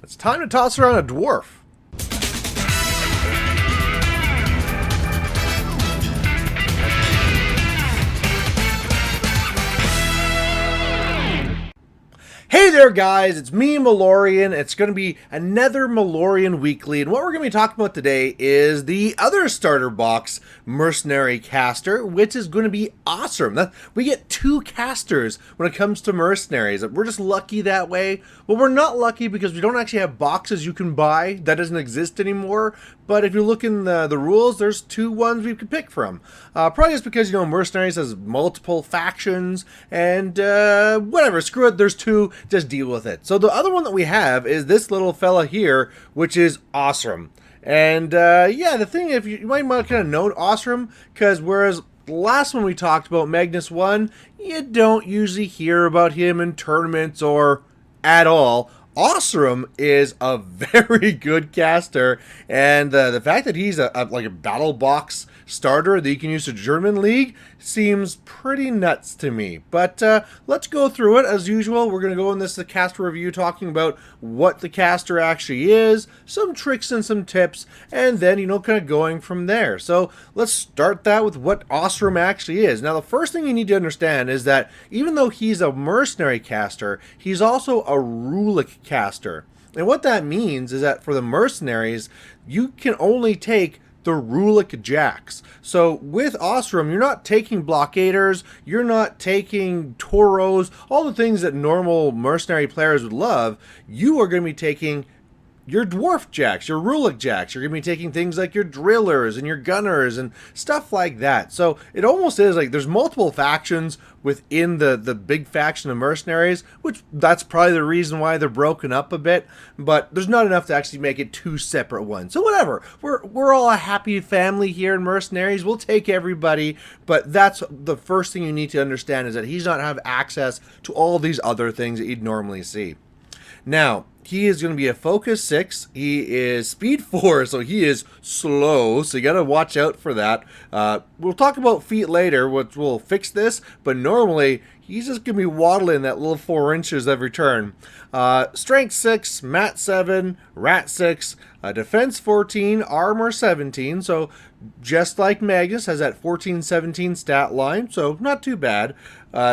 It's time to toss around a dwarf. Hey there guys, it's me, Malorian. It's going to be another Malorian Weekly, and what we're going to be talking about today is the other starter box mercenary caster, which is going to be Ossrum. We get two casters when it comes to mercenaries. We're just lucky that way. Well, we're not lucky because we don't actually have boxes you can buy. That doesn't exist anymore, but if you look in the rules, there's two ones we could pick from. Probably just because, mercenaries has multiple factions, and whatever, screw it, there's two. Just deal with it. So the other one that we have is this little fella here, which is Ossrum. And yeah, the thing, if you might kind of know Ossrum, because whereas the last one we talked about, Magnus 1, you don't usually hear about him in tournaments or at all. Ossrum is a very good caster, and the fact that he's like a battle box starter that you can use to German League seems pretty nuts to me. But let's go through it. As usual, we're going to go in this caster review talking about what the caster actually is, some tricks and some tips, and then, kind of going from there. So let's start that with what Ossrum actually is. Now, the first thing you need to understand is that even though he's a mercenary caster, he's also a Rulic caster. And what that means is that for the mercenaries, you can only take the Rulic Jacks. So with Ossrum, you're not taking blockaders, you're not taking Toros, all the things that normal mercenary players would love. You are going to be taking your Dwarf Jacks, your Rulic Jacks. You're going to be taking things like your Drillers and your Gunners and stuff like that. So it almost is like there's multiple factions within the big faction of mercenaries, which that's probably the reason why they're broken up a bit, but there's not enough to actually make it two separate ones. So whatever, we're all a happy family here in mercenaries. We'll take everybody, but that's the first thing you need to understand, is that he's not have access to all these other things that you'd normally see. Now, he is going to be a focus 6. He is speed 4, so he is slow, so you got to watch out for that. We'll talk about feet later, which will fix this, but normally he's just going to be waddling that little 4 inches every turn. Strength 6, Mat 7, Rat 6, Defense 14, Armor 17, so just like Magnus has that 14-17 stat line, so not too bad.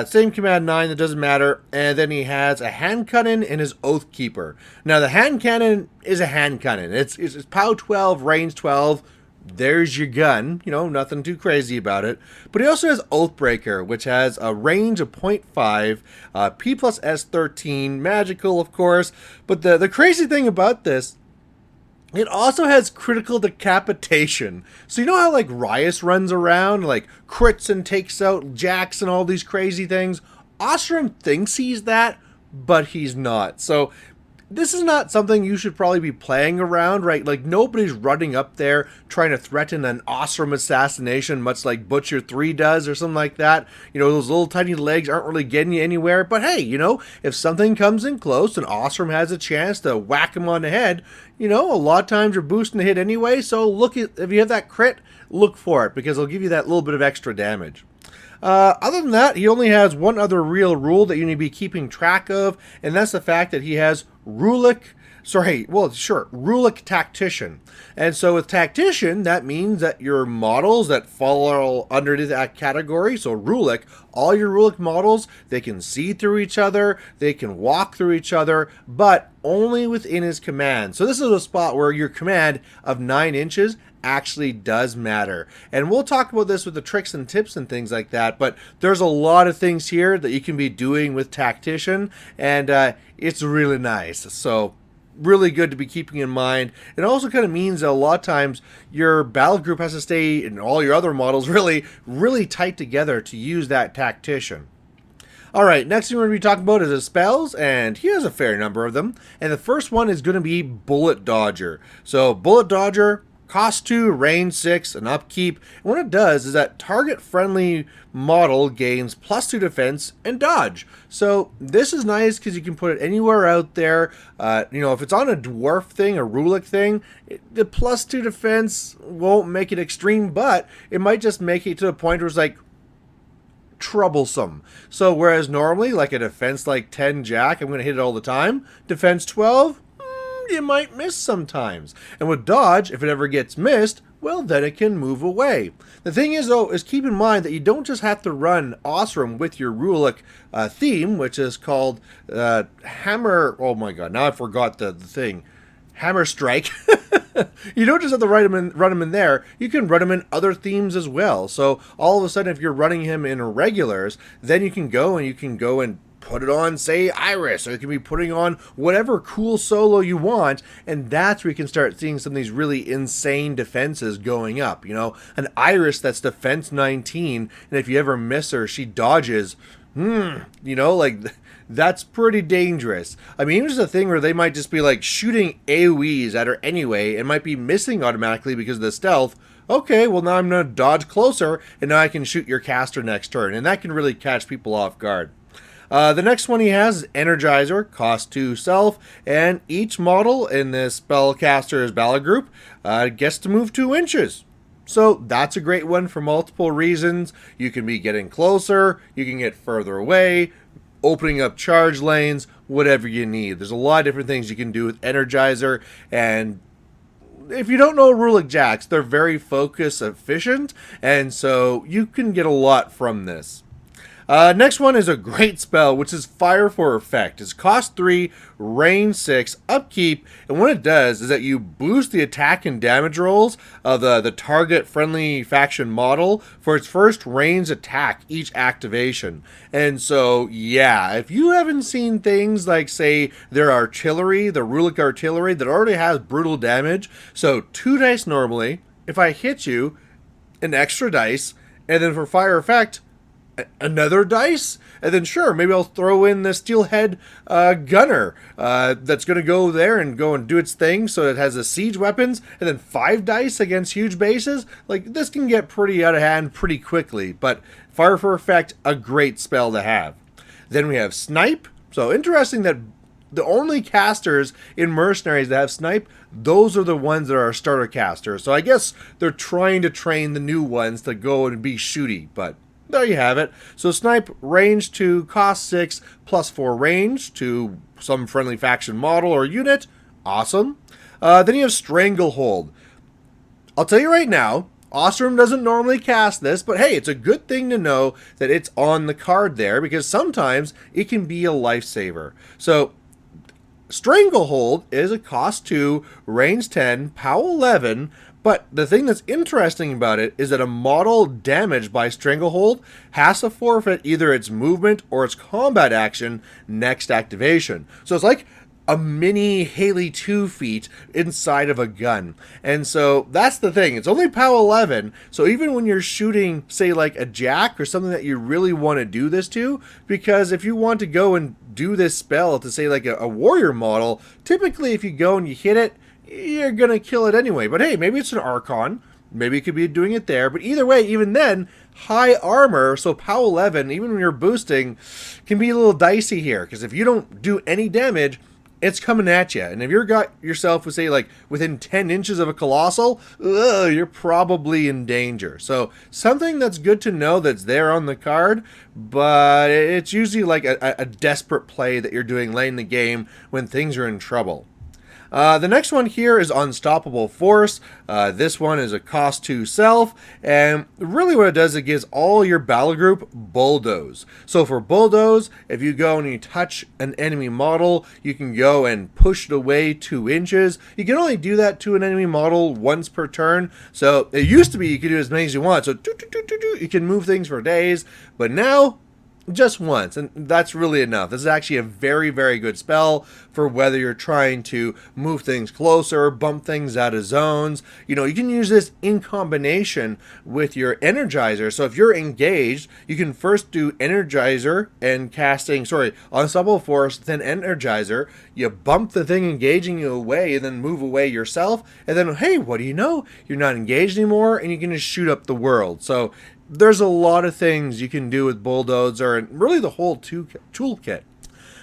Same command 9, that doesn't matter. And then he has a hand cannon and his Oath Keeper. Now the hand cannon is a hand cannon. It's POW 12, range 12. There's your gun, nothing too crazy about it. But he also has Oathbreaker, which has a range of 0.5, P plus S 13, magical of course. But the crazy thing about this, it also has critical decapitation. So you know how like Rias runs around, like crits and takes out jacks and all these crazy things? Ossrum thinks he's that, but he's not. So this is not something you should probably be playing around, right? Like nobody's running up there trying to threaten an Ossrum assassination, much like Butcher 3 does or something like that. Those little tiny legs aren't really getting you anywhere. But hey, if something comes in close and Ossrum has a chance to whack him on the head, a lot of times you're boosting the hit anyway. So look at, if you have that crit, look for it, because it'll give you that little bit of extra damage. Other than that, he only has one other real rule that you need to be keeping track of, and that's the fact that he has Rulic Tactician. And so with Tactician, that means that your models that fall under that category, so Rulic, all your Rulic models, they can see through each other, they can walk through each other, but only within his command. So this is a spot where your command of 9 inches actually does matter. And we'll talk about this with the tricks and tips and things like that, but there's a lot of things here that you can be doing with Tactician, and it's really nice. So really good to be keeping in mind. It also kind of means that a lot of times your battle group has to stay, and all your other models, really tight together to use that Tactician. Alright, next thing we're going to be talking about is his spells, and he has a fair number of them. And the first one is going to be Bullet Dodger. So Bullet Dodger, cost 2, range 6, and upkeep. And what it does is that target friendly model gains +2 defense and dodge. So this is nice because you can put it anywhere out there. If it's on a dwarf thing, a Rulic thing, the +2 defense won't make it extreme, but it might just make it to a point where it's like troublesome. So whereas normally like a defense like 10 jack, I'm going to hit it all the time. Defense 12, you might miss sometimes. And with dodge, if it ever gets missed, well, then it can move away. The thing is, though, is keep in mind that you don't just have to run Ossrum with your Rulik theme, which is called Hammer... Oh my god, now I forgot the thing. Hammer Strike. You don't just have to run him in there. You can run him in other themes as well. So all of a sudden, if you're running him in regulars, then you can go and put it on, say, Iris, or you can be putting on whatever cool solo you want, and that's where you can start seeing some of these really insane defenses going up. You know, an Iris that's defense 19, and if you ever miss her, she dodges. You know, like, that's pretty dangerous. I mean, there's a thing where they might just be, like, shooting AoEs at her anyway, and might be missing automatically because of the stealth. Okay, well, now I'm going to dodge closer, and now I can shoot your caster next turn, and that can really catch people off guard. The next one he has is Energizer, cost 2 self, and each model in this spellcaster's battle group gets to move 2 inches. So that's a great one for multiple reasons. You can be getting closer, you can get further away, opening up charge lanes, whatever you need. There's a lot of different things you can do with Energizer, and if you don't know Rulik Jacks, they're very focus efficient, and so you can get a lot from this. Next one is a great spell, which is Fire for Effect. It's cost 3, range 6, upkeep, and what it does is that you boost the attack and damage rolls of the target friendly faction model for its first ranged attack each activation. And so, yeah, if you haven't seen things like, say, their artillery, the Rulik artillery, that already has brutal damage, so 2 dice normally, if I hit you, an extra dice, and then for Fire Effect, another dice, and then sure, maybe I'll throw in the Steelhead Gunner that's going to go there and go and do its thing, so it has the siege weapons, and then 5 dice against huge bases. Like, this can get pretty out of hand pretty quickly, but Fire for Effect, a great spell to have. Then we have Snipe. So interesting that the only casters in Mercenaries that have Snipe, those are the ones that are starter casters. So I guess they're trying to train the new ones to go and be shooty, but there you have it. So Snipe, range 2, cost 6, plus 4 range to some friendly faction model or unit. Awesome. Then you have Stranglehold. I'll tell you right now, Ossrum doesn't normally cast this, but hey, it's a good thing to know that it's on the card there, because sometimes it can be a lifesaver. So Stranglehold is a cost 2, range 10, POW 11, but the thing that's interesting about it is that a model damaged by Stranglehold has to forfeit either its movement or its combat action next activation. So it's like a mini Haley 2 feat inside of a gun. And so that's the thing. It's only POW 11, so even when you're shooting, say, like a Jack or something that you really want to do this to, because if you want to go and do this spell to, say, like a warrior model, typically if you go and you hit it, you're going to kill it anyway. But hey, maybe it's an Archon. Maybe you could be doing it there. But either way, even then, high armor, so POW 11, even when you're boosting, can be a little dicey here. Because if you don't do any damage, it's coming at you. And if you've got yourself, say, like within 10 inches of a Colossal, you're probably in danger. So something that's good to know that's there on the card, but it's usually like a desperate play that you're doing late in the game when things are in trouble. The next one here is Unstoppable Force. This one is a cost 2 self, and really what it does, it gives all your battle group Bulldoze. So for Bulldoze, if you go and you touch an enemy model, you can go and push it away 2 inches. You can only do that to an enemy model once per turn. So it used to be you could do as many as you want. So you can move things for days, but now just once, and that's really enough. This is actually a very, very good spell for whether you're trying to move things closer, bump things out of zones. You know, you can use this in combination with your Energizer. So if you're engaged, you can first do Energizer and casting, Unstoppable Force, then Energizer. You bump the thing engaging you away and then move away yourself. And then, hey, what do you know? You're not engaged anymore and you can just shoot up the world. So there's a lot of things you can do with Bulldozer and really the whole toolkit.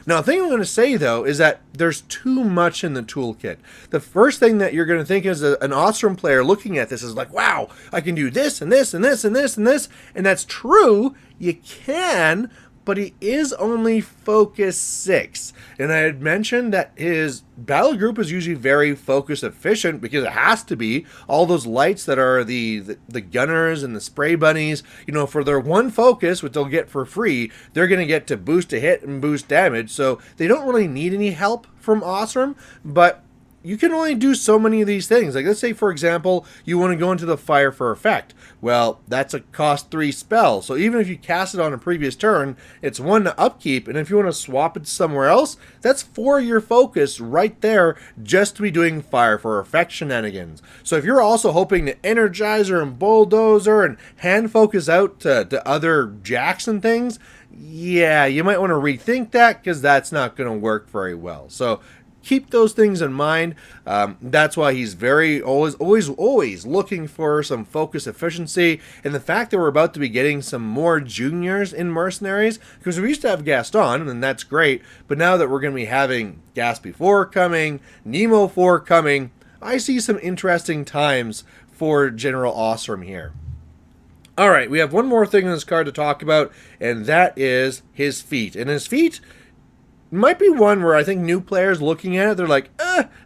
Now, the thing I'm going to say, though, is that there's too much in the toolkit. The first thing that you're going to think as an Ossrum player looking at this is like, wow, I can do this and this and this and this and this. And that's true, you can, but he is only focus 6. And I had mentioned that his battle group is usually very focus efficient because it has to be. All those lights that are the gunners and the spray bunnies, you know, for their one focus, which they'll get for free, they're going to get to boost a hit and boost damage. So they don't really need any help from Ossrum, but you can only do so many of these things. Like, let's say, for example, you want to go into the fire for effect. Well, that's a cost 3 spell. So even if you cast it on a previous turn, it's 1 to upkeep. And if you want to swap it somewhere else, that's 4 your focus right there just to be doing fire for effect shenanigans. So if you're also hoping to Energizer and Bulldozer and hand focus out to other jacks and things, yeah, you might want to rethink that because that's not going to work very well. So keep those things in mind. That's why he's always looking for some focus efficiency. And the fact that we're about to be getting some more juniors in Mercenaries, because we used to have Gaston, and that's great. But now that we're going to be having Gaspy 4 coming, Nemo 4 coming, I see some interesting times for General Ossrum here. Alright, we have one more thing in this card to talk about, and that is his feat. And his feat might be one where I think new players looking at it, they're like,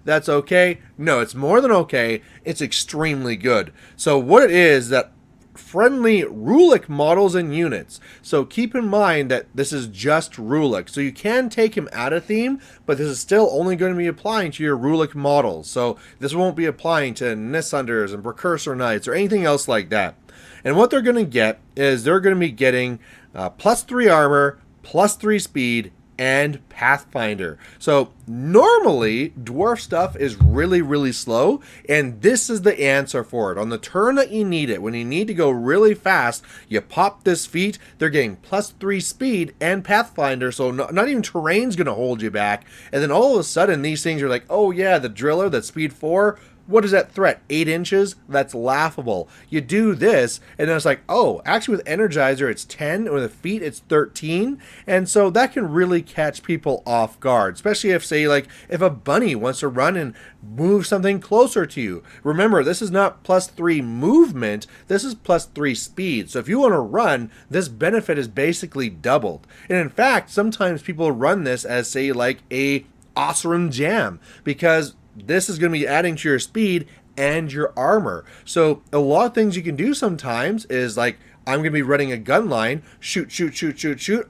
that's okay. No, it's more than okay. It's extremely good. So what it is that friendly Rulik models and units. So keep in mind that this is just Rulik. So you can take him out of theme, but this is still only going to be applying to your Rulik models. So this won't be applying to Nissunders and Precursor Knights or anything else like that. And what they're going to get is they're going to be getting +3 armor, +3 speed, and Pathfinder. So normally dwarf stuff is really slow, and this is the answer for it. On the turn that you need it, when you need to go really fast, you pop this feat. They're getting +3 speed and Pathfinder, so not even terrain's gonna hold you back. And then all of a sudden these things are like, oh yeah, the driller, that's speed 4, what is that threat? 8 inches? That's laughable. You do this, and then it's like, oh, actually with Energizer it's 10, and with a feat it's 13, and so that can really catch people off guard, especially if, say, like, if a bunny wants to run and move something closer to you. Remember, this is not +3 movement, this is +3 speed, so if you want to run, this benefit is basically doubled. And in fact, sometimes people run this as, say, like a Ossrum Jam, because this is going to be adding to your speed and your armor. So a lot of things you can do sometimes is like, I'm going to be running a gun line, shoot.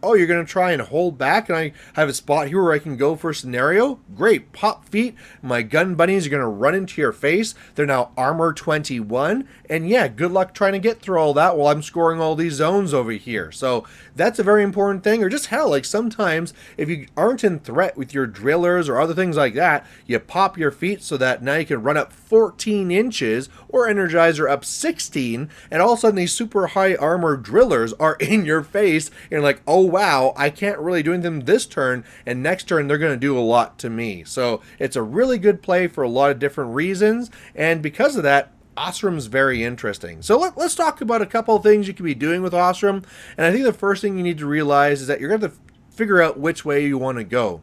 Oh, you're going to try and hold back, and I have a spot here where I can go for a scenario. Great, pop feet. My gun bunnies are going to run into your face. They're now armor 21, and yeah, good luck trying to get through all that while I'm scoring all these zones over here. So that's a very important thing. Or just hell, like sometimes if you aren't in threat with your drillers or other things like that, you pop your feet so that now you can run up 14 inches or Energizer up 16, and all of a sudden these super high armor drillers are in your face, and you're like, oh wow, I can't really do anything this turn, and next turn they're going to do a lot to me. So it's a really good play for a lot of different reasons, and because of that, Ossrum's very interesting. So let's talk about a couple of things you can be doing with Ossrum, and I think the first thing you need to realize is that you're going to have to figure out which way you want to go.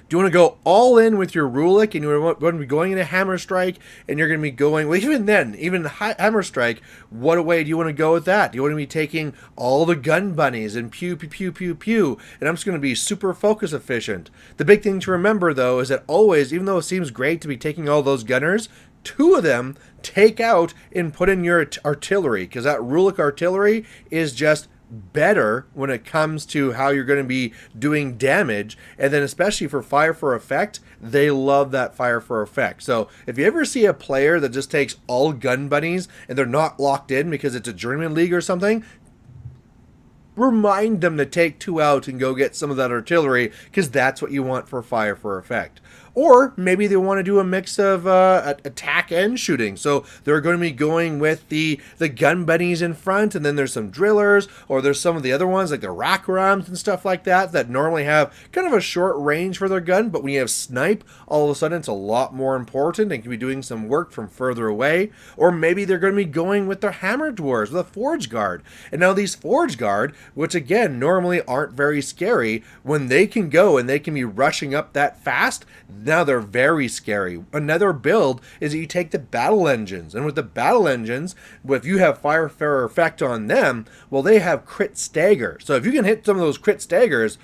Do you want to go all in with your Rulik, and you're going to be going into Hammer Strike, and you're going to be going, well, even then, even Hammer Strike, what way do you want to go with that? Do you want to be taking all the gun bunnies and pew, and I'm just going to be super focus efficient? The big thing to remember, though, is that always, even though it seems great to be taking all those gunners, 2 of them take out and put in your artillery, because that Rulik artillery is just better when it comes to how you're going to be doing damage. And then especially for fire for effect, they love that fire for effect. So if you ever see a player that just takes all gun bunnies and they're not locked in because it's a journeyman league or something, remind them to take 2 out and go get some of that artillery, because that's what you want for fire for effect. Or maybe they want to do a mix of attack and shooting. So they're going to be going with the gun bunnies in front, and then there's some drillers, or there's some of the other ones like the Rakarams and stuff like that that normally have kind of a short range for their gun, but when you have snipe, all of a sudden it's a lot more important and can be doing some work from further away. Or maybe they're going to be going with their hammer dwarves with a forge guard. And now these forge guard, which again normally aren't very scary. When they can go and they can be rushing up that fast, now they're very scary. Another build is that you take the battle engines, and with the battle engines, if you have Firefarer effect on them, well, they have crit stagger. So if you can hit some of those crit staggers,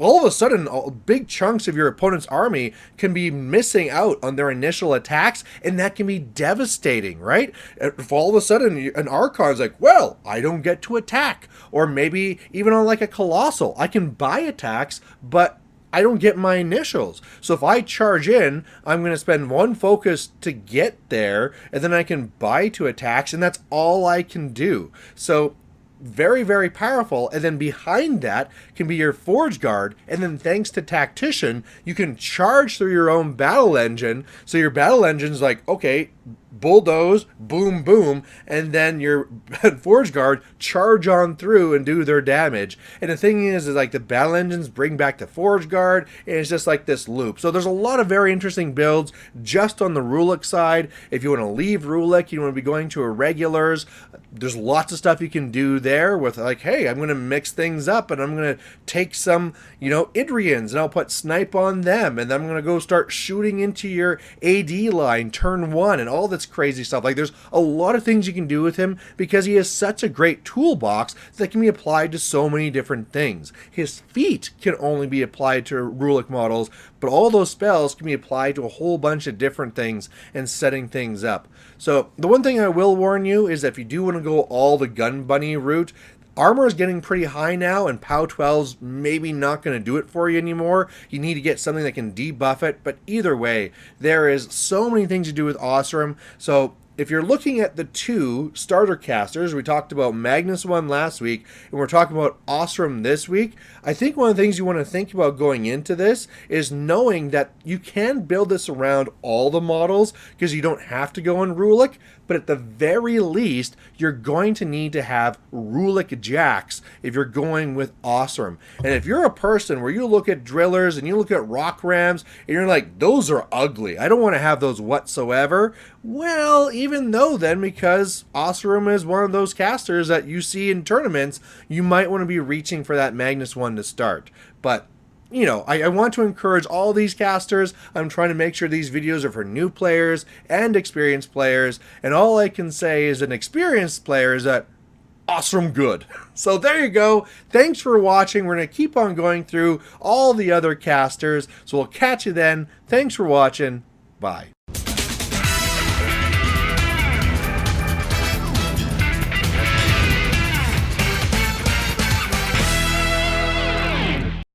all of a sudden, big chunks of your opponent's army can be missing out on their initial attacks, and that can be devastating, right? If all of a sudden an Archon's like, well, I don't get to attack, or maybe even on like a Colossal, I can buy attacks, but I don't get my initials. So if I charge in, I'm going to spend one focus to get there, and then I can buy two attacks, and that's all I can do. So very, very powerful. And then behind that can be your Forge Guard, and then thanks to Tactician, you can charge through your own battle engine. So your battle engine's like, okay, Bulldoze, boom, boom, and then your Forge Guard charge on through and do their damage. And the thing is like the battle engines bring back the Forge Guard, and it's just like this loop. So there's a lot of very interesting builds just on the Rulik side. If you want to leave Rulik, you want to be going to Irregulars, there's lots of stuff you can do there with like, hey, I'm going to mix things up, and I'm going to take some, Idrians, and I'll put Snipe on them, and then I'm going to go start shooting into your AD line turn one, and all this crazy stuff. Like, there's a lot of things you can do with him because he has such a great toolbox that can be applied to so many different things. His feat can only be applied to Rulik models, but all those spells can be applied to a whole bunch of different things and setting things up. So the one thing I will warn you is that if you do want to go all the Gun Bunny route, armor is getting pretty high now, and POW 12's maybe not going to do it for you anymore. You need to get something that can debuff it, but either way, there is so many things to do with Ossrum. So if you're looking at the two starter casters, we talked about Magnus one last week, and we're talking about Ossrum this week, I think one of the things you want to think about going into this is knowing that you can build this around all the models, because you don't have to go in Rulik, but at the very least, you're going to need to have Rulik Jacks if you're going with Ossrum. And if you're a person where you look at drillers and you look at rock rams and you're like, those are ugly, I don't want to have those whatsoever, well, even though then, because Ossrum is one of those casters that you see in tournaments, you might want to be reaching for that Magnus one to start. But I want to encourage all these casters. I'm trying to make sure these videos are for new players and experienced players. And all I can say as an experienced player is that Ossrum good. So there you go. Thanks for watching. We're going to keep on going through all the other casters. So we'll catch you then. Thanks for watching. Bye.